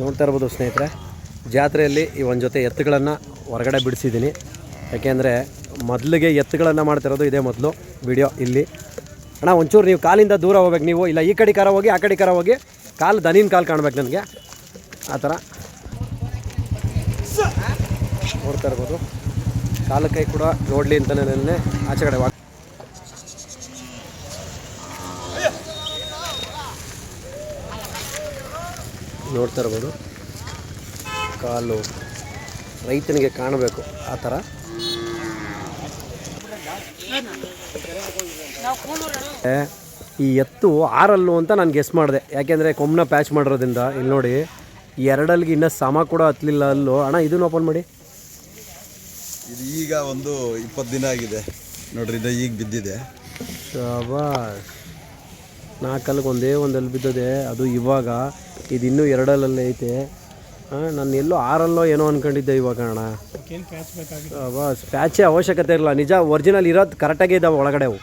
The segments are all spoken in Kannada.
ನೋಡ್ತಾ ಇರ್ಬೋದು ಸ್ನೇಹಿತರೆ, ಜಾತ್ರೆಯಲ್ಲಿ ಈ ಒಂದು ಜೊತೆ ಎತ್ತುಗಳನ್ನು ಹೊರಗಡೆ ಬಿಡಿಸಿದ್ದೀನಿ. ಯಾಕೆಂದರೆ ಮೊದಲಿಗೆ ಎತ್ತುಗಳನ್ನು ಮಾಡ್ತಿರೋದು ಇದೇ ಮೊದಲು ವಿಡಿಯೋ. ಇಲ್ಲಿ ಅಣ್ಣ ಒಂಚೂರು ನೀವು ಕಾಲಿಂದ ದೂರ ಹೋಗ್ಬೇಕು, ನೀವು ಇಲ್ಲ ಈ ಕಡೆ ಕಾರ ಹೋಗಿ ಆ ಕಡೆ ಕಾರ ಹೋಗಿ, ಕಾಲು ದನಿನ ಕಾಲು ಕಾಣ್ಬೇಕು ನನಗೆ, ಆ ಥರ ನೋಡ್ತಾ ಇರ್ಬೋದು. ಕಾಲು ಕೈ ಕೂಡ ನೋಡಲಿ ಅಂತಲೇ ಆಚೆ ಕಡೆ ನೋಡ್ತಾ ಇರ್ಬೋದು. ಕಾಲು ರೈತನಿಗೆ ಕಾಣಬೇಕು ಆ ಥರ. ಈ ಎತ್ತು 6 ಹಲ್ಲು ಅಂತ ನಾನು ಗೆಸ್ ಮಾಡಿದೆ, ಯಾಕೆಂದರೆ ಕೊಮ್ಮನ ಪ್ಯಾಚ್ ಮಾಡಿರೋದ್ರಿಂದ. ಇಲ್ಲಿ ನೋಡಿ, 2 ಹಲ್ಲಿಗೆ ಇನ್ನೂ ಸಮ ಕೂಡ ಹತ್ತಲಿಲ್ಲ ಅಲ್ಲು. ಅಣ್ಣ ಇದನ್ನು ಓಪನ್ ಮಾಡಿ. ಇದು ಈಗ ಒಂದು 20 ದಿನ ಆಗಿದೆ ನೋಡ್ರಿ, ಇದು ಈಗ ಬಿದ್ದಿದೆ. ಶಾಬಾಸ್. 4 ಹಲ್ಲಿಗೆ ಒಂದೇ ಒಂದು ಹಲ್ಲು ಬಿದ್ದಿದೆ, ಅದು ಇವಾಗ. ಇದು ಇನ್ನೂ 2 ಹಲ್ಲಲ್ಲೇ ಐತೆ. ನಾನು ಎಲ್ಲೋ 6 ಹಲ್ಲೋ ಏನೋ ಅಂದ್ಕೊಂಡಿದ್ದೆ ಇವಾಗ ಅಣ್ಣ. ಬಸ್ ಪ್ಯಾಚೇ ಅವಶ್ಯಕತೆ ಇರಲ್ಲ, ನಿಜ ಒರಿಜಿನಲ್ ಇರೋದು ಕರೆಕ್ಟಾಗೇ ಇದ್ದಾವೆ ಒಳಗಡೆ. ಅವು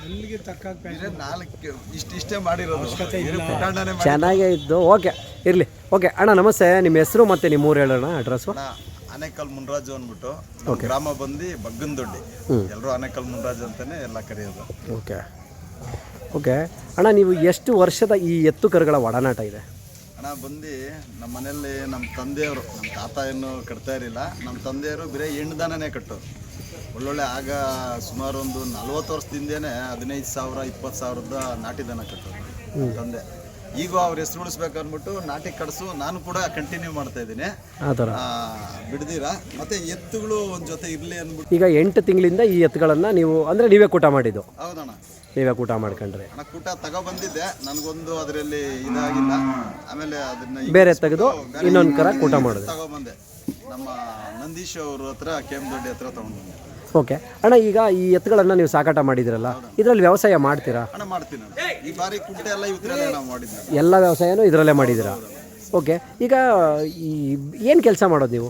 ಚೆನ್ನಾಗೇ ಇದ್ದು. ಓಕೆ ಇರಲಿ. ಓಕೆ ಅಣ್ಣ ನಮಸ್ತೆ, ನಿಮ್ಮ ಹೆಸರು ಮತ್ತು ನಿಮ್ಮ ಊರು ಹೇಳೋಣ, ಅಡ್ರೆಸ್ಸು. ಆನೇಕಲ್ ಮುನ್ರಾಜು ಅಂದ್ಬಿಟ್ಟು, ಗ್ರಾಮ ಬಂದು ಬಗ್ಗನದೊಡ್ಡಿ. ಎಲ್ಲರೂ ಆನೇಕಲ್ ಮುನ್ರಾಜು ಅಂತಾನೆ ಎಲ್ಲ ಕರೆಯೋದು. ಓಕೆ ಓಕೆ ಅಣ್ಣ, ನೀವು ಎಷ್ಟು ವರ್ಷದ ಈ ಎತ್ತು ಕರುಗಳ ಒಡನಾಟ ಇದೆ? ಅಣ್ಣ ಬಂದು ನಮ್ಮ ಮನೆಯಲ್ಲಿ ನಮ್ಮ ತಂದೆಯವರು, ನಮ್ಮ ತಾತ ಏನು ಕಟ್ತಾ ಇರಲಿಲ್ಲ, ನಮ್ಮ ತಂದೆಯವರು ಬರೀ ಹೆಣ್ಣುದಾನನೇ ಕಟ್ಟೋರು. ಒಳ್ಳೊಳ್ಳೆ ಆಗ ಸುಮಾರು ಒಂದು 40 ವರ್ಷದಿಂದೇನೆ 15,000 20,000 ನಾಟಿ ದನ ಕಟ್ಟೋರು ನಮ್ಮ ತಂದೆ. ಈಗ ಅವ್ರ ಹೆಸರು ಉಳಿಸ್ಬೇಕಂದ್ಬಿಟ್ಟು ನಾಟಿ ಕಡಿಸು ನಾನು ಕೂಡ ಕಂಟಿನ್ಯೂ ಮಾಡ್ತಾ ಇದ್ದೀನಿ, ಬಿಡ್ದಿರ. ಮತ್ತೆ ಎತ್ತುಗಳು ಒಂದು ಜೊತೆ ಇರಲಿ ಅಂದ್ಬಿಟ್ಟು ಈಗ 8 ತಿಂಗಳಿಂದ ಈ ಎತ್ತುಗಳನ್ನು ನೀವು ಅಂದರೆ ನೀವೇ ಕೂಟ ಮಾಡಿದ್ದು? ಹೌದಣ್ಣ, ನೀವೇ ಕೂಟ ಮಾಡ್ಕೊಂಡ್ರೆ. ಅಣ್ಣ ಕೂಟ ತಗೊಬಂದಿದ್ದೆ, ನನಗೊಂದು ಅದರಲ್ಲಿ ಇದಾಗಿಲ್ಲ. ಆಮೇಲೆ ಅದನ್ನ ಬೇರೆ ತೆಗೆದು ಇನ್ನೊಂದು ಕರ ಕೂಟ ಮಾಡಿದೆ. ತಗೊಬಂದೆ ನಮ್ಮ ನಂದೀಶ್ ಅವ್ರ ಹತ್ರ, ಕೆಮ್ಮದೊಡ್ಡಿ ಹತ್ರ ತಗೊಂಡ್ಬಂದೆ. ಓಕೆ ಅಣ್ಣ, ಈಗ ಈ ಎತ್ತುಗಳನ್ನು ನೀವು ಸಾಕಾಟ ಮಾಡಿದಿರಲ್ಲ, ಇದರಲ್ಲಿ ವ್ಯವಸಾಯ ಮಾಡ್ತೀರಾ? ಅಣ್ಣ ಮಾಡ್ತೀನಿ. ಈ ಬಾರಿ ಕುಂಟೆ ಎಲ್ಲ ಇವತ್ತರಲ್ಲೇ ನಾವು ಮಾಡಿದ್ವಿ. ಎಲ್ಲ ವ್ಯವಸಾಯನೂ ಇದರಲ್ಲೇ ಮಾಡಿದ್ದೀರಾ? ಓಕೆ. ಈಗ ಈ ಏನು ಕೆಲಸ ಮಾಡೋದು ನೀವು?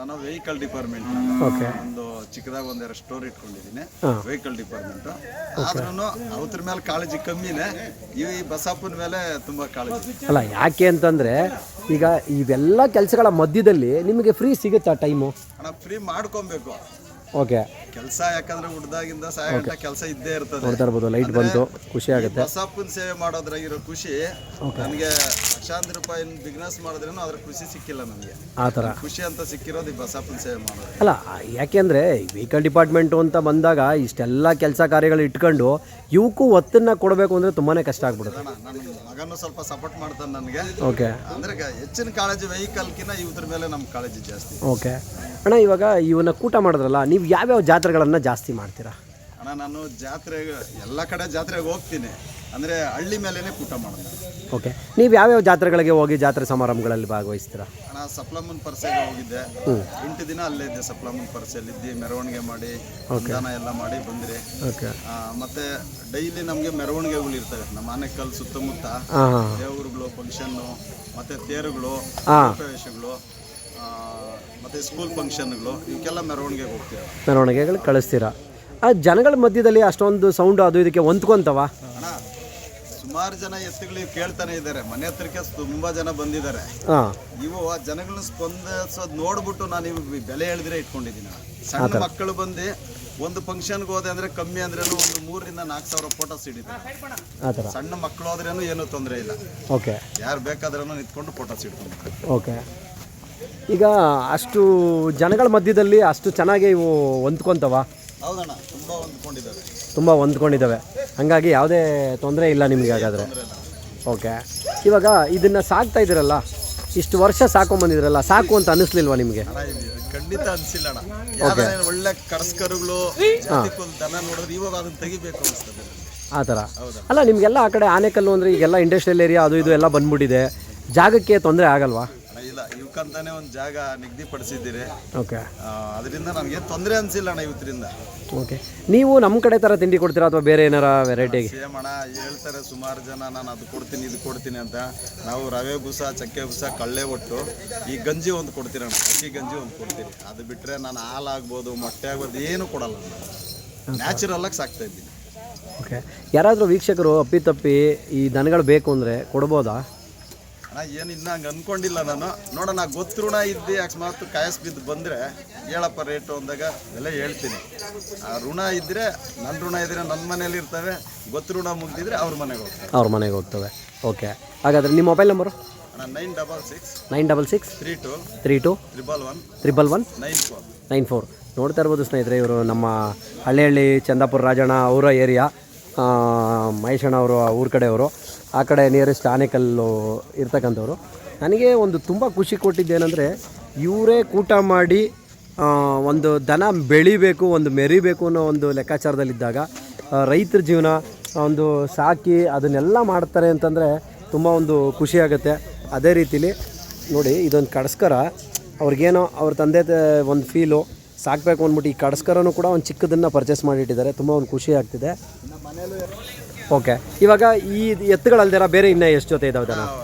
ನಾನು ವೆಹಿಕಲ್ ಡಿಪಾರ್ಟ್ಮೆಂಟ್. ಓಕೆ. ಒಂದು ಚಿಕ್ಕದಾಗ ಒಂದೆರಡು ಸ್ಟೋರ್ ಇಟ್ಕೊಂಡಿದ್ದೀನಿ, ವೆಹಿಕಲ್ ಡಿಪಾರ್ಟ್ಮೆಂಟ್. ಆದ್ರೂ ಅವತ್ರ ಮೇಲೆ ಕಾಳಜಿ ಕಮ್ಮಿನೇ, ಈ ಬಸಪ್ಪನ ಮೇಲೆ ತುಂಬಾ ಕಾಳಜಿ. ಅಲ್ಲ ಯಾಕೆ ಅಂತಂದ್ರೆ, ಈಗ ಇವೆಲ್ಲ ಕೆಲಸಗಳ ಮಧ್ಯದಲ್ಲಿ ನಿಮಗೆ ಫ್ರೀ ಸಿಗುತ್ತಾ ಟೈಮು? ಅಣ್ಣ ಫ್ರೀ ಮಾಡ್ಕೊಬೇಕು. ಓಕೆ. ಕೆಲಸ ಯಾಕಂದ್ರೆ ಹುಡ್ದಾಗಿಂದ ಸಾಯಂಕಾಲ ಕೆಲಸ ಇದ್ದೇ ಇರ್ತದೆ. ನೋಡ್ತಾ ಇರ್ಬೋದು, ಲೈಟ್ ಬಂತು, ಖುಷಿ ಆಗುತ್ತೆ. ಬಸಪ್ಪನ ಸೇವೆ ಮಾಡೋದ್ರಾಗಿರೋ ಖುಷಿ ನನಗೆ ಲಕ್ಷಾಂತರ ರೂಪಾಯಿ ಬಿಸ್ನೆಸ್ ಮಾಡಿದ್ರೂ ಅದ್ರ ಖುಷಿ ಸಿಕ್ಕಿಲ್ಲ ನನಗೆ. ಆ ಥರ ಖುಷಿ ಅಂತ ಸಿಕ್ಕಿರೋದು ಈ ಬಸಪ್ಪನ ಸೇವೆ ಮಾಡೋದು. ಅಲ್ಲ ಯಾಕೆಂದರೆ ವೆಹಿಕಲ್ ಡಿಪಾರ್ಟ್ಮೆಂಟು ಅಂತ ಬಂದಾಗ ಇಷ್ಟೆಲ್ಲ ಕೆಲಸ ಕಾರ್ಯಗಳು ಇಟ್ಕೊಂಡು ಇವಕ್ಕೂ ಒತ್ತನ್ನು ಕೊಡಬೇಕು ಅಂದರೆ ತುಂಬಾ ಕಷ್ಟ ಆಗ್ಬಿಡುತ್ತೆ. ನನ್ನ ಮಗನೂ ಸ್ವಲ್ಪ ಸಪೋರ್ಟ್ ಮಾಡ್ತಾನೆ ನನಗೆ. ಓಕೆ. ಅಂದರೆ ಹೆಚ್ಚಿನ ಕಾಳಜಿ ವೆಹಿಕಲ್ಕಿಂತ ಇವ್ರ ಮೇಲೆ ನಮ್ಮ ಕಾಳಜಿ ಜಾಸ್ತಿ. ಓಕೆ ಅಣ್ಣ, ಇವಾಗ ಇವನ್ನ ಕೂಟ ಮಾಡಿದ್ರಲ್ಲ, ನೀವು ಯಾವ್ಯಾವ ಜಾತ್ರೆಗಳನ್ನು ಜಾಸ್ತಿ ಮಾಡ್ತೀರಾ? ಅಣ್ಣ ನಾನು ಜಾತ್ರೆಗೆ ಎಲ್ಲ ಕಡೆ ಜಾತ್ರೆಗೆ ಹೋಗ್ತೀನಿ, ಅಂದರೆ ಹಳ್ಳಿ ಮೇಲೇ ಕೂಟ ಮಾಡೋದು. ಓಕೆ. ನೀವು ಯಾವ್ಯಾವ ಜಾತ್ರೆಗಳಿಗೆ ಹೋಗಿ ಜಾತ್ರೆ ಸಮಾರಂಭಗಳಲ್ಲಿ ಭಾಗವಹಿಸ್ತೀರಾ? ಅಣ್ಣ ಸಪ್ಲಮನ್ ಪರ್ಸೆಗೆ ಹೋಗಿದ್ದೆ, 8 ದಿನ ಅಲ್ಲೇ ಇದ್ದೆ. ಸಪ್ಲಮನ್ ಪರ್ಸೆಯಲ್ಲಿ ಇದ್ದು ಮೆರವಣಿಗೆ ಮಾಡಿ ದಾನ ಎಲ್ಲ ಮಾಡಿ ಬಂದಿರಿ. ಓಕೆ. ಮತ್ತೆ ಡೈಲಿ ನಮಗೆ ಮೆರವಣಿಗೆಗಳು ಇರ್ತವೆ ನಮ್ಮ ಆನೇಕಲ್ ಸುತ್ತಮುತ್ತ. ದೇವರುಗಳು, ಫಂಕ್ಷನ್ನು, ಮತ್ತೆ ತೇರುಗಳು, ಪ್ರವೇಶಗಳು, ಮತ್ತೆ ಸ್ಕೂಲ್ ಫಂಕ್ಷನ್ಗಳು, ಇವಕ್ಕೆಲ್ಲ ಮೆರವಣಿಗೆಗೆ ಹೋಗ್ತೀವಿ. ಮೆರವಣಿಗೆಗಳು ಕಳಿಸ್ತೀರಾ? ಆ ಜನಗಳ ಮಧ್ಯದಲ್ಲಿ ಅಷ್ಟೊಂದು ಸೌಂಡು ಅದು ಇದಕ್ಕೆ ಹೊಂದ್ಕೊಂತವ? ಅಣ್ಣ ಸುಮಾರು ಜನ ಎತ್ತುಗಳಿಗೆ ಕೇಳ್ತಾನೆ ಇದ್ದಾರೆ, ಮನೆ ಹತ್ರಕ್ಕೆ ತುಂಬಾ ಜನ ಬಂದಿದ್ದಾರೆ. ಇವು ಆ ಜನಗಳನ್ನ ಸ್ಪಂದಿಸೋದು ನೋಡ್ಬಿಟ್ಟು ನಾನು ಇವು ಬೆಲೆ ಹೇಳಿದ್ರೆ ಇಟ್ಕೊಂಡಿದ್ದೀನಿ. ಸಣ್ಣ ಮಕ್ಕಳು ಬಂದು ಒಂದು ಫಂಕ್ಷನ್ಗೆ ಹೋದೆ ಅಂದ್ರೆ ಕಮ್ಮಿ ಅಂದ್ರೇನು ಒಂದು 3,000 ರಿಂದ 4,000 ಫೋಟೋಸ್ ಹಿಡಿತಾರೆ. ಸಣ್ಣ ಮಕ್ಕಳು ಹೋದ್ರೇನು ಏನೂ ತೊಂದರೆ ಇಲ್ಲ. ಓಕೆ. ಯಾರು ಬೇಕಾದ್ರೂ ನಿಂತ್ಕೊಂಡು ಫೋಟೋಸ್ ಇಟ್ಕೊಂಡು. ಓಕೆ. ಈಗ ಅಷ್ಟು ಜನಗಳ ಮಧ್ಯದಲ್ಲಿ ಅಷ್ಟು ಚೆನ್ನಾಗಿ ಇವು ಹೊಂದ್ಕೊಂತವ? ಹೌದಣ್ಣ, ತುಂಬ ಹೊಂದ್ಕೊಂಡಿದ್ದಾವೆ. ಹಾಗಾಗಿ ಯಾವುದೇ ತೊಂದರೆ ಇಲ್ಲ ನಿಮಗೆ ಹಾಗಾದರೆ? ಓಕೆ. ಇವಾಗ ಇದನ್ನು ಸಾಕ್ತಾ ಇದ್ದೀರಲ್ಲ, ಇಷ್ಟು ವರ್ಷ ಸಾಕೊಂಬಂದಿದ್ರಲ್ಲ, ಸಾಕು ಅಂತ ಅನ್ನಿಸ್ಲಿಲ್ವಾ ನಿಮಗೆ? ಖಂಡಿತ ಅನಿಸಿಲ್ಲ ಅಣ್ಣ. ಒಳ್ಳೆ ಕರ್ಸ್ಕರುಗಳು ದನ ನೋಡಿದ್ರೆ ಇವಾಗ ಅದನ್ನ ತೆಗಿಬೇಕು ಅನಿಸ್ತದೆ. ಆ ಥರ ಅಲ್ಲ, ನಿಮಗೆಲ್ಲ ಆ ಕಡೆ ಆನೇಕಲ್ಲು ಅಂದರೆ ಈಗೆಲ್ಲ ಇಂಡಸ್ಟ್ರಿಯಲ್ ಏರಿಯಾ ಅದು ಇದು ಎಲ್ಲ ಬಂದ್ಬಿಟ್ಟಿದೆ, ಜಾಗಕ್ಕೆ ತೊಂದರೆ ಆಗಲ್ವಾ? ಇಲ್ಲ, ಇವಕ್ಕಂತಾನೆ ಒಂದು ಜಾಗ ನಿಗದಿಪಡಿಸಿದ್ದೀರಿ. ಓಕೆ. ಅದರಿಂದ ನಮಗೆ ತೊಂದರೆ ಅನಿಸಿಲ್ಲ ಅಣ್ಣ ಇವತ್ತರಿಂದ. ಓಕೆ. ನೀವು ನಮ್ಮ ಕಡೆ ಥರ ತಿಂಡಿ ಕೊಡ್ತೀರಾ ಅಥವಾ ಬೇರೆ ಏನಾರ ವೆರೈಟಿ? ಸೇಮ್ ಅಣ್ಣ, ಹೇಳ್ತಾರೆ ಸುಮಾರು ಜನ ನಾನು ಅದು ಕೊಡ್ತೀನಿ ಇದು ಕೊಡ್ತೀನಿ ಅಂತ. ನಾವು ರವೆ ಬೂಸ, ಚಕ್ಕೆ ಬೂಸ, ಕಳ್ಳೆ ಒಟ್ಟು, ಈ ಗಂಜಿ ಒಂದು ಕೊಡ್ತೀರಣ್ಣ, ಅಕ್ಕಿ ಗಂಜಿ ಒಂದು ಕೊಡ್ತೀನಿ. ಅದು ಬಿಟ್ಟರೆ ನಾನು ಹಾಲಾಗ್ಬೋದು, ಮೊಟ್ಟೆ ಆಗ್ಬೋದು ಏನು ಕೊಡಲ್ಲ. ನ್ಯಾಚುರಲ್ಲಾಗಿ ಸಾಕ್ತಾ ಇದ್ದೀನಿ. ಓಕೆ. ಯಾರಾದರೂ ವೀಕ್ಷಕರು ಅಪ್ಪಿತಪ್ಪಿ ಈ ದನಗಳು ಬೇಕು ಅಂದರೆ ಕೊಡ್ಬೋದಾ? ಅಣ್ಣ ಏನು ಇನ್ನೂ ಹಂಗೆ ಅಂದ್ಕೊಂಡಿಲ್ಲ ನಾನು, ನೋಡೋಣ. ಗೊತ್ತು ಋಣ ಇದ್ದು ಅಕಸ್ಮಾತ್ ಕಾಯಸ್ ಬಿದ್ದು ಬಂದರೆ ಹೇಳಪ್ಪ ರೇಟು ಅಂದಾಗ ಎಲ್ಲ ಹೇಳ್ತೀನಿ. ಆ ಋಣ ಇದ್ದರೆ ನನ್ನ ಋಣ ಇದ್ದರೆ ನನ್ನ ಮನೇಲಿ ಇರ್ತವೆ, ಗೊತ್ತು ಋಣ ಮುಗಿದಿದ್ರೆ ಅವ್ರ ಮನೆಗೆ ಹೋಗ್ತವೆ. ಅವ್ರ ಮನೆಗೆ ಹೋಗ್ತವೆ. ಓಕೆ, ಹಾಗಾದರೆ ನಿಮ್ಮ ಮೊಬೈಲ್ ನಂಬರು? ಅಣ್ಣ 966 966 32 32 111 111 94. 94. ನೋಡ್ತಾ ಇರ್ಬೋದು ಸ್ನೇಹಿತರೆ, ಇವರು ನಮ್ಮ ಹಳ್ಳಿ ಚಂದಾಪುರ ರಾಜಣ್ಣ ಅವರ ಏರಿಯಾ, ಮಹೇಶಣ್ಣ ಅವರು ಊರ ಕಡೆಯವರು, ಆ ಕಡೆ ನಿಯರೆಸ್ಟ್ ಆನೇಕಲ್ಲು ಇರ್ತಕ್ಕಂಥವ್ರು. ನನಗೆ ಒಂದು ತುಂಬ ಖುಷಿ ಕೊಟ್ಟಿದ್ದೇನೆಂದರೆ, ಇವರೇ ಕೂಟ ಮಾಡಿ ಒಂದು ದನ ಬೆಳಿಬೇಕು, ಒಂದು ಮೆರಿಬೇಕು ಅನ್ನೋ ಒಂದು ಲೆಕ್ಕಾಚಾರದಲ್ಲಿದ್ದಾಗ ರೈತರ ಜೀವನ ಒಂದು ಸಾಕಿ ಅದನ್ನೆಲ್ಲ ಮಾಡ್ತಾರೆ ಅಂತಂದರೆ ತುಂಬ ಒಂದು ಖುಷಿಯಾಗುತ್ತೆ. ಅದೇ ರೀತಿಲಿ ನೋಡಿ, ಇದೊಂದು ಕಡಸ್ಕರ ಅವ್ರಿಗೇನೋ ಅವ್ರ ತಂದೆ ಒಂದು ಫೀಲು ಸಾಕಬೇಕು ಅಂದ್ಬಿಟ್ಟು ಈ ಕಡಸ್ಕರನೂ ಕೂಡ ಒಂದು ಚಿಕ್ಕದನ್ನು ಪರ್ಚೇಸ್ ಮಾಡಿಟ್ಟಿದ್ದಾರೆ. ತುಂಬ ಒಂದು ಖುಷಿ ಆಗ್ತಿದೆ. ಓಕೆ, ಇವಾಗ ಈ ಎತ್ತುಗಳಲ್ದಿರ ಬೇರೆ ಇನ್ನೂ ಎಷ್ಟು ಜೊತೆ ಇದಾವೆ?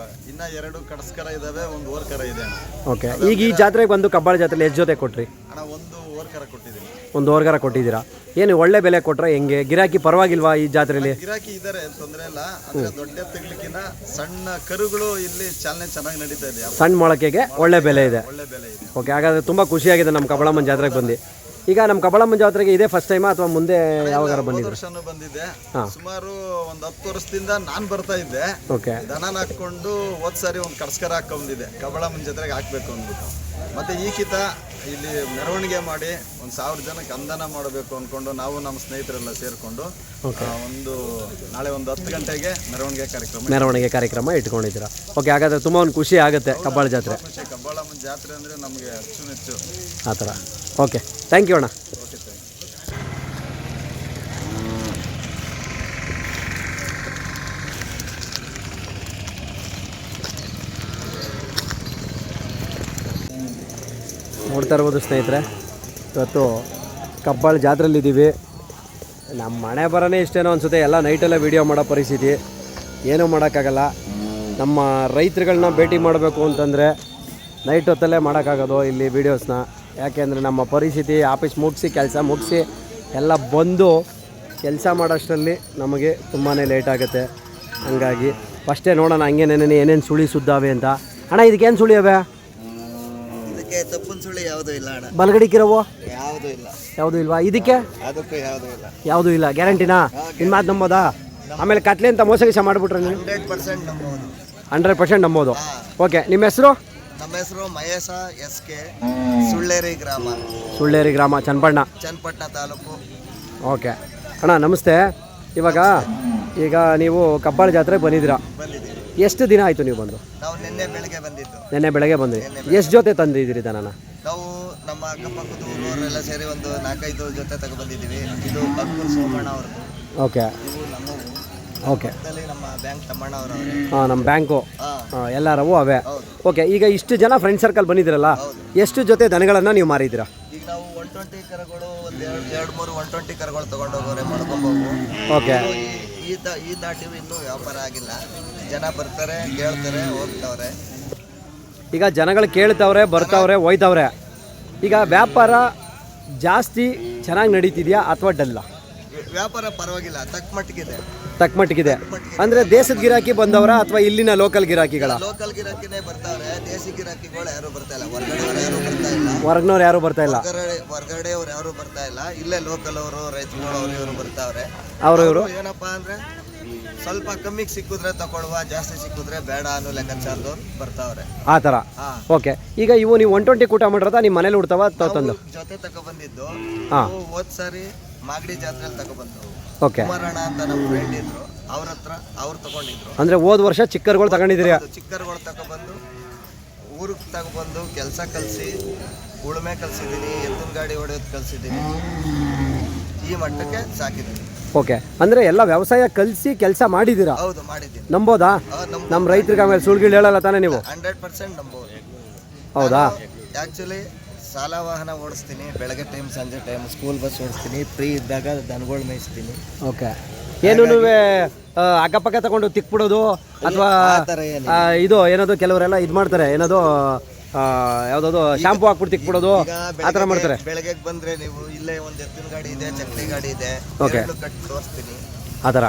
ಇನ್ನು 2 ಕಡಸ್ಕರ ಇದ್ದಾವೆ, ಒಂದು ಓರ್ಕರ ಇದೆ. ಓಕೆ, ಈಗ ಈ ಜಾತ್ರೆಗೆ ಬಂದು ಕಬ್ಬಾಳ ಜಾತ್ರೆಲಿ ಎಷ್ಟು ಜೊತೆ ಕೊಟ್ರಿ? ಅಣ್ಣ ಒಂದು ಓರ್ಕರ ಕೊಟ್ಟಿದ್ದೀನಿ. ಒಂದು ಓರ್ಗರ ಕೊಟ್ಟಿದ್ದೀರಾ. ಏನು ಒಳ್ಳೆ ಬೆಲೆ ಕೊಟ್ರೆ ಹೆಂಗೆ? ಗಿರಾಕಿ ಪರವಾಗಿಲ್ವಾ ಈ ಜಾತ್ರೆಯಲ್ಲಿ? ಗಿರಾಕಿ ಇದ್ದಾರೆ, ತೊಂದರೆ ಇಲ್ಲ. ಅಂದರೆ ದೊಡ್ಡ ಎತ್ತುಗಳಿಗಿಂತ ಸಣ್ಣ ಕರುಗಳು ಇಲ್ಲಿ ಚಾಲನೆ ಚೆನ್ನಾಗಿ ನಡೀತಾ ಇದೆ. ಸಣ್ಣ ಮೊಳಕೆಗೆ ಒಳ್ಳೆ ಬೆಲೆ ಇದೆ. ಒಳ್ಳೆ ಬೆಲೆ ಇದೆ. ಓಕೆ, ಹಾಗಾದರೆ ತುಂಬ ಖುಷಿಯಾಗಿದೆ ನಮ್ಮ ಕಬ್ಬಾಳಮ್ಮನ ಜಾತ್ರೆಗೆ ಬಂದು. ಈಗ ನಮ್ಮ ಕಬ್ಬಾಳಮ್ಮನ ಜಾತ್ರೆಗೆ ಇದೇ ಫಸ್ಟ್ ಟೈಮಾ ಅಥವಾ ಮುಂದೆ ಯಾವಾಗಾರ ಬಂದಿದ್ದು? ವರ್ಷನೂ ಬಂದಿದ್ದೆ. ಸುಮಾರು ಒಂದು 10 ವರ್ಷದಿಂದ ನಾನು ಬರ್ತಾ ಇದ್ದೆ. ಓಕೆ, ದನ ಹಾಕೊಂಡು ಹೋದ್ ಸಾರಿ ಒಂದು ಕಡಸ್ಕರ ಹಾಕೊಂಡಿದ್ದೆ, ಕಬ್ಬಾಳಮ್ಮನ ಜಾತ್ರೆಗೆ ಹಾಕ್ಬೇಕು ಅಂದ್ಬಿಟ್ಟು. ಮತ್ತೆ ಈಕಿತ ಇಲ್ಲಿ ಮೆರವಣಿಗೆ ಮಾಡಿ ಒಂದು 1000 ಜನಕ್ಕೆ ಅಂದಾನ ಮಾಡಬೇಕು ಅಂದ್ಕೊಂಡು ನಾವು ನಮ್ಮ ಸ್ನೇಹಿತರೆಲ್ಲ ಸೇರಿಕೊಂಡು ನಾಳೆ ಒಂದು 10 ಗಂಟೆಗೆ ಮೆರವಣಿಗೆ ಕಾರ್ಯಕ್ರಮ ಇಟ್ಕೊಂಡಿದ್ದೀರಾ. ಓಕೆ, ಹಾಗಾದರೆ ತುಂಬ ಒಂದು ಖುಷಿ ಆಗುತ್ತೆ ಕಬ್ಬಾಳ ಜಾತ್ರೆ. ಖುಷಿ. ಕಬ್ಬಾಳಮ್ಮನ ಜಾತ್ರೆ ಅಂದರೆ ನಮಗೆ ಅಚ್ಚುಮೆಚ್ಚು ಆ ಥರ. ಓಕೆ, ಥ್ಯಾಂಕ್ ಯು ಅಣ್ಣ. Okay, thank you. ನೋಡ್ತಾ ಇರ್ಬೋದು ಸ್ನೇಹಿತರೆ, ಇವತ್ತು ಕಬ್ಬಾಳ ಜಾತ್ರೆಯಲ್ಲಿದ್ದೀವಿ. ನಮ್ಮ ಮನೆ ಬರೋನೇ ಇಷ್ಟೇನೋ ಅನಿಸುತ್ತೆ, ಎಲ್ಲ ನೈಟೆಲ್ಲ ವೀಡಿಯೋ ಮಾಡೋ ಪರಿಸ್ಥಿತಿ, ಏನೂ ಮಾಡೋಕ್ಕಾಗಲ್ಲ. ನಮ್ಮ ರೈತರುಗಳನ್ನ ಭೇಟಿ ಮಾಡಬೇಕು ಅಂತಂದರೆ ನೈಟ್ ಹೊತ್ತಲ್ಲೇ ಮಾಡೋಕ್ಕಾಗೋದು ಇಲ್ಲಿ ವೀಡಿಯೋಸ್ನ. ಯಾಕೆಂದರೆ ನಮ್ಮ ಪರಿಸ್ಥಿತಿ ಆಫೀಸ್ ಮುಗಿಸಿ ಕೆಲಸ ಮುಗಿಸಿ ಎಲ್ಲ ಬಂದು ಕೆಲಸ ಮಾಡೋಷ್ಟರಲ್ಲಿ ನಮಗೆ ತುಂಬಾ ಲೇಟ್ ಆಗುತ್ತೆ. ಹಂಗಾಗಿ ಫಸ್ಟೇ ನೋಡೋಣ ಹಂಗೇನೇನೇನು ಏನೇನು ಸುಳಿ ಸುದ್ದಾವೆ ಅಂತ. ಅಣ್ಣ, ಇದಕ್ಕೇನು ಸುಳಿ ಅವೆ? ತಪ್ಪನ್ ಸುಳಿ ಯಾವುದೂ ಇಲ್ಲ ಅಣ್ಣ. ಬಲಗಡಿಕಿರವು ಯಾವುದೂ ಇಲ್ಲ. ಯಾವುದೂ ಇಲ್ವಾ? ಇದಕ್ಕೆ ಅದಕ್ಕೂ ಯಾವುದೂ ಇಲ್ಲ. ಯಾವುದೂ ಇಲ್ಲ. ಗ್ಯಾರಂಟಿನಾ? ನಿಮ್ಮ ಮಾತು ನಂಬೋದಾ? ಆಮೇಲೆ ಕತ್ಲೆ ಅಂತ ಮೋಸ ಗಿಸ ಮಾಡಿಬಿಟ್ರೆ ನೀವು? 100% ನಂಬೋದು. 100% ನಂಬೋದು. ಓಕೆ, ನಿಮ್ಮ ಹೆಸರು? ನಮ್ಮ ಹೆಸರು ಮಹೇಶ SK, ಸುಳ್ಳೇರಿ ಗ್ರಾಮ, ಸುಳ್ಳೇರಿ ಗ್ರಾಮ, ಚನ್ನಪಟ್ಟಣ ತಾಲೂಕು. ಓಕೆ ಅಣ್ಣ, ನಮಸ್ತೆ. ಈಗ ನೀವು ಕಬ್ಬಾಳ ಜಾತ್ರೆಗೆ ಬಂದಿದ್ದೀರಾ. ಬಂದಿದ್ದೀವಿ. ಎಷ್ಟು ದಿನ ಆಯಿತು ನೀವು ಬಂದು? ನಾವು ನಿನ್ನೆ ಬೆಳಿಗ್ಗೆ ಬಂದಿದ್ದು. ನಿನ್ನೆ ಬೆಳಗ್ಗೆ ಬಂದ್ರಿ. ಎಷ್ಟು ಜೊತೆ ತಂದಿದ್ದೀರಿ ದನನ? ನಾವು ನಮ್ಮ ಅಕ್ಕಪಕ್ಕದ ಊರವರೆಲ್ಲ ಸೇರಿ ಒಂದು 4-5 ಜೊತೆ ತಗೊಬಂದಿದ್ದೀವಿ. ಇದು ಬಕ್ಕೂರು ಸೋಮಣ್ಣ ಅವ್ರದ್ದು. ಓಕೆ, ಇವು ನಮ್ಮವು. ಓಕೆ. ನಮ್ಮ ಬ್ಯಾಂಕ್ ತಮ್ಮಣ್ಣ ಅವರವರೇ. ಹಾಂ, ನಮ್ಮ ಬ್ಯಾಂಕು ಎಲ್ಲರವು ಅವೇ. ಹೌದು. ಓಕೆ, ಈಗ ಇಷ್ಟು ಜನ ಫ್ರೆಂಡ್ ಸರ್ಕಲ್ ಬಂದಿದ್ದೀರಲ್ಲ, ಎಷ್ಟು ಜೊತೆ ದನಗಳನ್ನು ನೀವು ಮಾರಿದ್ದೀರಾ? ಈಗ ನಾವು 120 ಕರುಗಳು, ಒಂದು 2-3 120 ಕರುಗಳು ತೊಗೊಂಡೋಗೋರೆ ಮಾಡ್ಕೊಬೋದು. ಓಕೆ. ಈ ದಾಟಿವು ಇನ್ನೂ ವ್ಯಾಪಾರ ಆಗಿಲ್ಲ. ಜನ ಬರ್ತಾರೆ, ಕೇಳ್ತಾರೆ, ಹೋಗ್ತವ್ರೆ. ಈಗ ಜನಗಳು ಕೇಳ್ತವ್ರೆ, ಬರ್ತಾವ್ರೆ, ಹೋಯ್ತವ್ರೆ. ಈಗ ವ್ಯಾಪಾರ ಜಾಸ್ತಿ ಚೆನ್ನಾಗಿ ನಡೀತಿದೆಯಾ ಅಥವಾ ಡಲ್ಲ? ವ್ಯಾಪಾರ ಪರವಾಗಿಲ್ಲ, ತಕ್ಕ ಮಟ್ಟಿಗಿದೆ. ಅಂದರೆ ದೇಶದ ಗಿರಾಕಿ ಬಂದವರ ಅಥವಾ ಇಲ್ಲಿನ ಲೋಕಲ್ ಗಿರಾಕಿಗಳ? ಲೋಕಲ್ ಗಿರಾಕಿನೇ ಬರ್ತಾವ್ರೆ. ದೇಸಿ ಗಿರಾಕಿಗಳು ಯಾರು ಬರ್ತಾ ಇಲ್ಲ. ಹೊರಗಡೆಯವ್ರು ಯಾರು ಬರ್ತಾ ಇಲ್ಲ. ಹೊರಗ್ನವ್ರು ಯಾರು ಬರ್ತಾ ಇಲ್ಲ. ಹೊರಗಡೆಯವ್ರು ಯಾರು ಬರ್ತಾ ಇಲ್ಲ. ಇಲ್ಲೇ ಲೋಕಲ್ ಅವರು, ರೈತರು ಇವರು ಬರ್ತಾವ್ರೆ. ಇವರು ಏನಪ್ಪಾ ಅಂದ್ರೆ ಸ್ವಲ್ಪ ಕಮ್ಮಿಗೆ ಸಿಕ್ಕಿದ್ರೆ ತಗೊಳ್ಳುವ, ಜಾಸ್ತಿ ಸಿಕ್ಕಿದ್ರೆ ಬೇಡ ಅನ್ನೋ ಲೆಕ್ಕಾಚಾರದವ್ರು ಬರ್ತಾವ್ರೆ. ಆ ಥರ. ಓಕೆ, ಈಗ ಇವು ನೀವು 120 ಕೂಟ ಮಾಡಿರೋದ ನಿಮ್ಮ ಮನೇಲಿ ಉಡ್ತಾವ ತಂದು? ಜೊತೆ ತಗೊಬಂದಿದ್ದು. ಹಾಂ, ಸಾರಿ ಮಾಗಡಿ ಜಾತ್ರೆಯಲ್ಲಿ ತಗೊಬಂದವು. ಓಕೆ. ಕುಮಾರಣ್ಣ ಅಂತ ನಮ್ಮ ಫ್ರೆಂಡ್ ಇದ್ರು, ಅವ್ರು ತಗೊಂಡಿದ್ರು. ಅಂದರೆ ಹೋದ ವರ್ಷ ಚಿಕ್ಕರ್ಗಳು ತಗೊಂಡಿದ್ದೀರಿ? ಚಿಕ್ಕರ್ಗಳು ತಗೊಬಂದು ಊರಿಗೆ ತಗೊಬಂದು ಕೆಲಸ ಕಲಿಸಿ, ಉಳುಮೆ ಕಲಿಸಿದ್ದೀನಿ, ಎತ್ತಿನ ಗಾಡಿ ಹೊಡೆಯೋದು ಕಲಿಸಿದ್ದೀನಿ. ಈ ಮಟ್ಟಕ್ಕೆ ಸಾಕಿದ್ದೀನಿ. ಓಕೆ, ಅಂದರೆ ಎಲ್ಲ ವ್ಯವಸಾಯ ಕಲಿಸಿ ಕೆಲಸ ಮಾಡಿದ್ದೀರಾ? ಹೌದು, ಮಾಡಿದ್ದೀನಿ. ನಂಬೋದಾ? ನಮ್ಮ ರೈತರಿಗೆ ಆಮೇಲೆ ಸುಳ್ಗಿಳು ಹೇಳಲ್ಲ ತಾನೇ ನೀವು? 100% ನಂಬೋದು. ಹೌದಾ? ಆ್ಯಕ್ಚುಲಿ ಸಾಲ ವಾಹನ ಓಡಿಸ್ತೀನಿ, ಬೆಳಗ್ಗೆ ಟೈಮ್ ಸಂಜೆ ಟೈಮ್ ಸ್ಕೂಲ್ ಬಸ್ ಓಡಿಸ್ತೀನಿ, ಫ್ರೀ ಇದ್ದಾಗ ದನಗಳು ಮೇಯಿಸ್ತೀನಿ. ಓಕೆ. ಏನೂ ಅಕ್ಕಪಕ್ಕ ತಗೊಂಡು ತಿಕ್ಬಿಡೋದು ಅಥವಾ ಇದು ಏನದು ಕೆಲವರೆಲ್ಲ ಇದು ಮಾಡ್ತಾರೆ, ಏನದು ಯಾವುದಾದ್ರು ಶಾಂಪು ಹಾಕ್ಬಿಟ್ಟು ತಿಕ್ಬಿಡೋದು, ಆ ಥರ ಮಾಡ್ತಾರೆ. ಬೆಳಗ್ಗೆ ಬಂದರೆ ನೀವು ಇಲ್ಲೇ ಒಂದು ಎತ್ತಿನ ಗಾಡಿ ಇದೆ, ಚಕ್ಲಿ ಗಾಡಿ ಇದೆ, ಓಕೆ, ಕಟ್ಟಿ ತೋರಿಸ್ತೀನಿ. ಆ ಥರ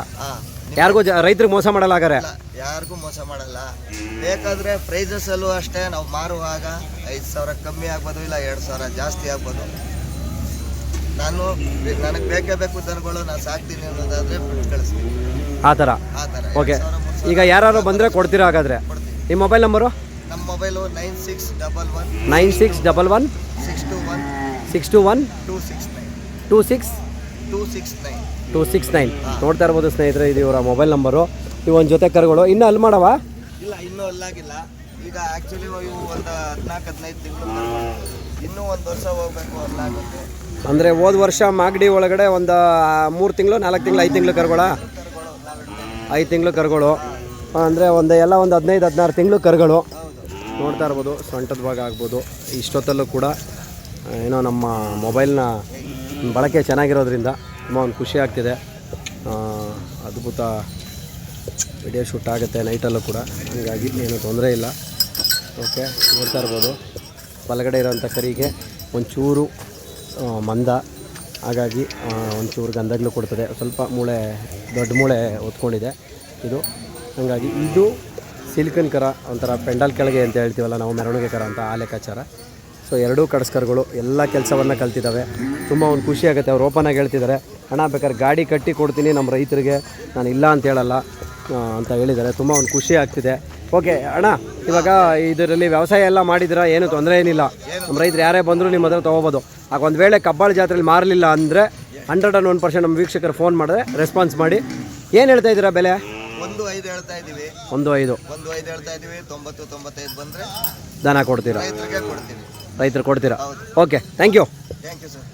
ಯಾರಿಗೂ ರೈತರಿಗೆ ಮೋಸ ಮಾಡಲ್ಲ ಹಾಗಾರೆ? ಯಾರಿಗೂ ಮೋಸ ಮಾಡಲ್ಲ. ಬೇಕಾದರೆ ಪ್ರೈಸಸ್ಸಲ್ಲೂ ಅಷ್ಟೇ ನಾವು ಮಾರುವಾಗ 5,000 ಕಮ್ಮಿ ಆಗ್ಬೋದು, ಇಲ್ಲ 2,000 ಜಾಸ್ತಿ ಆಗ್ಬೋದು. ನನಗೆ ಬೇಕೇ ಬೇಕು ದನಗಳು, ನಾನು ಸಾಕ್ತೀನಿ ಅನ್ನೋದಾದರೆ ಬಿಟ್ಟು ಕಳಿಸ್ತೀನಿ ಆ ಥರ. ಓಕೆ, ಈಗ ಯಾರು ಬಂದರೆ ಕೊಡ್ತೀರಾ ಹಾಗಾದರೆ? ನಿಮ್ಮ ಮೊಬೈಲ್ ನಂಬರು? ನಮ್ಮ ಮೊಬೈಲು 9611 9611 621 621 269 269. ನೋಡ್ತಾ ಇರ್ಬೋದು ಸ್ನೇಹಿತರೆ, ಇದು ಇವರ ಮೊಬೈಲ್ ನಂಬರು. ಇವು ಒಂದು ಜೊತೆ ಕರುಗಳು ಇನ್ನೂ ಅಲ್ಲಿ ಮಾಡವ? ಇಲ್ಲ, ಇನ್ನೂ ಅಲ್ಲಾಗಿಲ್ಲ. ಈಗ ಆ್ಯಕ್ಚುಲಿ ಇವು ಒಂದು 14-15 ತಿಂಗಳು, ಇನ್ನೂ 1 ವರ್ಷ ಹೋಗ್ಬೇಕು ಅಲ್ಲಾಗುತ್ತೆ. ಅಂದರೆ ಹೋದ ವರ್ಷ ಮಾಗಡಿ ಒಳಗಡೆ ಒಂದು 3 ತಿಂಗಳು 4 ತಿಂಗಳು 5 ತಿಂಗಳು ಕರುಗಳ 5 ತಿಂಗಳು ಕರುಗಳು ಅಂದರೆ ಒಂದು 15-16 ತಿಂಗಳು ಕರುಗಳು. ನೋಡ್ತಾ ಇರ್ಬೋದು, ಸೊಂಟದ ಭಾಗ ಆಗ್ಬೋದು. ಇಷ್ಟೊತ್ತಲ್ಲೂ ಕೂಡ ಏನೋ ನಮ್ಮ ಮೊಬೈಲ್ನ ಬಳಕೆ ಚೆನ್ನಾಗಿರೋದ್ರಿಂದ ತುಂಬ ಒಂದು ಖುಷಿ ಆಗ್ತಿದೆ. ಅದ್ಭುತ ವಿಡಿಯೋ ಶೂಟ್ ಆಗುತ್ತೆ ನೈಟಲ್ಲೂ ಕೂಡ, ಹಾಗಾಗಿ ಏನೂ ತೊಂದರೆ ಇಲ್ಲ. ಓಕೆ, ನೋಡ್ತಾ ಇರ್ಬೋದು ಬಲಗಡೆ ಇರೋಂಥ ಕರಿಗೆ ಒಂಚೂರು ಮಂದ, ಹಾಗಾಗಿ ಒಂಚೂರು ಗಂಧಗಳು ಕೊಡ್ತದೆ. ಸ್ವಲ್ಪ ಮೂಳೆ, ದೊಡ್ಡ ಮೂಳೆ ಹೊತ್ಕೊಂಡಿದೆ ಇದು. ಹಾಗಾಗಿ ಇದು ಸಿಲ್ಕನ್ ಕರ, ಒಂಥರ ಪೆಂಡಲ್ ಕೆಳಗೆ ಅಂತ ಹೇಳ್ತೀವಲ್ಲ ನಾವು, ಮೆರವಣಿಗೆ ಕರ ಅಂತ, ಆ ಲೆಕ್ಕಾಚಾರ. ಸೊ ಎರಡೂ ಕಡಸ್ಕರುಗಳು ಎಲ್ಲ ಕೆಲಸವನ್ನು ಕಲ್ತಿದ್ದಾವೆ. ತುಂಬ ಒಂದು ಖುಷಿ ಆಗುತ್ತೆ. ಅವ್ರು ಓಪನಾಗಿ ಹೇಳ್ತಿದ್ದಾರೆ, ಅಣ್ಣ ಬೇಕಾದ್ರೆ ಗಾಡಿ ಕಟ್ಟಿ ಕೊಡ್ತೀನಿ ನಮ್ಮ ರೈತರಿಗೆ, ನಾನು ಇಲ್ಲ ಅಂತ ಹೇಳಲ್ಲ ಅಂತ ಹೇಳಿದ್ದಾರೆ. ತುಂಬ ಒಂದು ಖುಷಿ ಆಗ್ತಿದೆ. ಓಕೆ ಅಣ್ಣ, ಇವಾಗ ಇದರಲ್ಲಿ ವ್ಯವಸಾಯ ಎಲ್ಲ ಮಾಡಿದ್ರೆ ಏನು ತೊಂದರೆ ಏನಿಲ್ಲ. ನಮ್ಮ ರೈತರು ಯಾರೇ ಬಂದರೂ ನಿಮ್ಮ ಹತ್ರ ತೊಗೋಬೋದು. ಆಗ ಒಂದು ವೇಳೆ ಕಬ್ಬಾಳ ಜಾತ್ರೆಯಲ್ಲಿ ಮಾರಲಿಲ್ಲ ಅಂದರೆ 101% ನಮ್ಮ ವೀಕ್ಷಕರು ಫೋನ್ ಮಾಡಿದ್ರೆ ರೆಸ್ಪಾನ್ಸ್ ಮಾಡಿ. ಏನು ಹೇಳ್ತಾ ಇದ್ದೀರಾ ಬೆಲೆ? 1.5 ಹೇಳ್ತಾ ಇದ್ದೀವಿ. 1.5 ಹೇಳ್ತಾ ಇದ್ದೀವಿ. 90-95 ಬಂದರೆ ದನ ಕೊಡ್ತೀರಾ? ರೈತರಿಗೆ ಕೊಡ್ತೀವಿ. ರೈತರು ಕೊಡ್ತೀರಾ? Okay, thank you sir.